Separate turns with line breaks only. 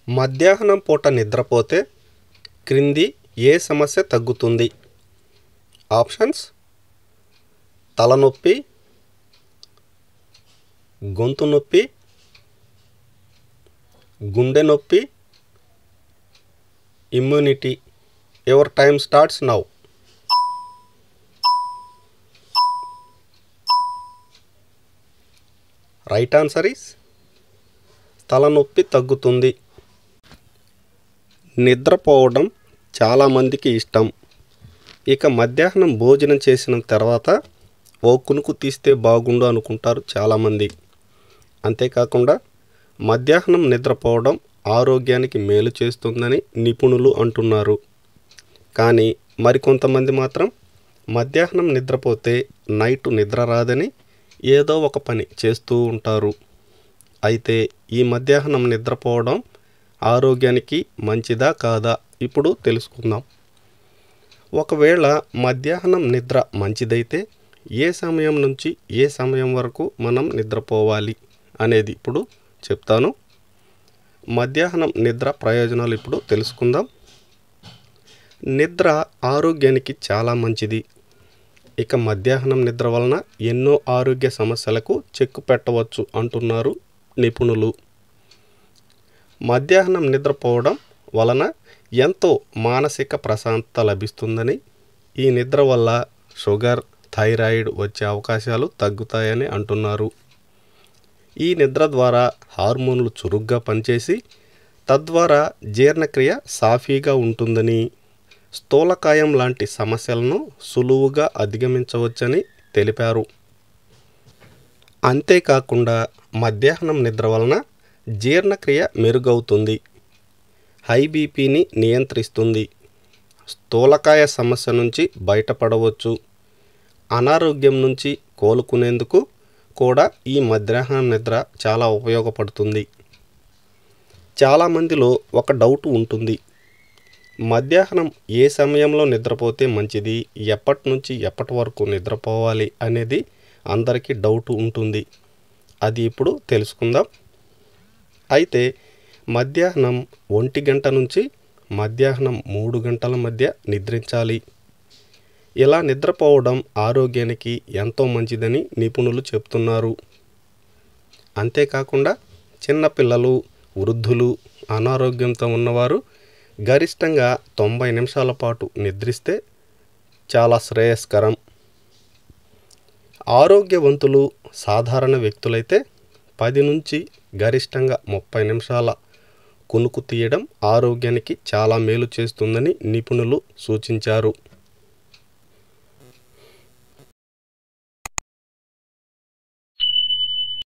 మధ్యాహ్నం పూట నిద్రపోతే క్రింది ఏ సమస్య తగ్గుతుంది? ఆప్షన్స్: తలనొప్పి, గొంతు నొప్పి, గుండె నొప్పి, immunity. Your time starts now. Right answer is తలనొప్పి తగ్గుతుంది. నిద్రపోవడం చాలామందికి ఇష్టం. ఇక మధ్యాహ్నం భోజనం చేసిన తర్వాత ఓ కునుకు తీస్తే బాగుండు అనుకుంటారు చాలామంది. అంతేకాకుండా మధ్యాహ్నం నిద్రపోవడం ఆరోగ్యానికి మేలు చేస్తుందని నిపుణులు అంటున్నారు. కానీ మరికొంతమంది మాత్రం మధ్యాహ్నం నిద్రపోతే నైట్ నిద్ర రాదని ఏదో ఒక పని చేస్తూ ఉంటారు. అయితే ఈ మధ్యాహ్నం నిద్రపోవడం ఆరోగ్యానికి మంచిదా కాదా ఇప్పుడు తెలుసుకుందాం. ఒకవేళ మధ్యాహ్నం నిద్ర మంచిదైతే ఏ సమయం నుంచి ఏ సమయం వరకు మనం నిద్రపోవాలి అనేది ఇప్పుడు చెప్తాను. మధ్యాహ్నం నిద్ర ప్రయోజనాలు ఇప్పుడు తెలుసుకుందాం. నిద్ర ఆరోగ్యానికి చాలా మంచిది. ఇక మధ్యాహ్నం నిద్ర వలన ఎన్నో ఆరోగ్య సమస్యలకు చెక్ పెట్టవచ్చు అంటున్నారు నిపుణులు. మధ్యాహ్నం నిద్రపోవడం వలన ఎంతో మానసిక ప్రశాంతత లభిస్తుందని, ఈ నిద్ర వల్ల షుగర్, థైరాయిడ్ వచ్చే అవకాశాలు తగ్గుతాయని అంటున్నారు. ఈ నిద్ర ద్వారా హార్మోన్లు చురుగ్గా పనిచేసి తద్వారా జీర్ణక్రియ సాఫీగా ఉంటుందని, స్థూలకాయం లాంటి సమస్యలను సులువుగా అధిగమించవచ్చని తెలిపారు. అంతేకాకుండా మధ్యాహ్నం నిద్ర వలన జీర్ణక్రియ మెరుగవుతుంది, హై బీపీని నియంత్రిస్తుంది, స్థూలకాయ సమస్య నుంచి బయటపడవచ్చు, అనారోగ్యం నుంచి కోలుకునేందుకు కూడా ఈ మధ్యాహ్నం నిద్ర చాలా ఉపయోగపడుతుంది. చాలామందిలో ఒక డౌట్ ఉంటుంది, మధ్యాహ్నం ఏ సమయంలో నిద్రపోతే మంచిది, ఎప్పటి నుంచి ఎప్పటి వరకు నిద్రపోవాలి అనేది అందరికీ డౌట్ ఉంటుంది. అది ఇప్పుడు తెలుసుకుందాం. అయితే మధ్యాహ్నం 1 గంట నుంచి మధ్యాహ్నం 3 గంటల మధ్య నిద్రించాలి. ఇలా నిద్రపోవడం ఆరోగ్యానికి ఎంతో మంచిదని నిపుణులు చెప్తున్నారు. అంతేకాకుండా చిన్నపిల్లలు, వృద్ధులు, అనారోగ్యంతో ఉన్నవారు గరిష్టంగా 90 నిమిషాల పాటు నిద్రిస్తే చాలా శ్రేయస్కరం. ఆరోగ్యవంతులు, సాధారణ వ్యక్తులైతే 10 నుంచి గరిష్టంగా 30 నిమిషాల కునుకు తీయడం ఆరోగ్యానికి చాలా మేలు చేస్తుందని నిపుణులు సూచించారు.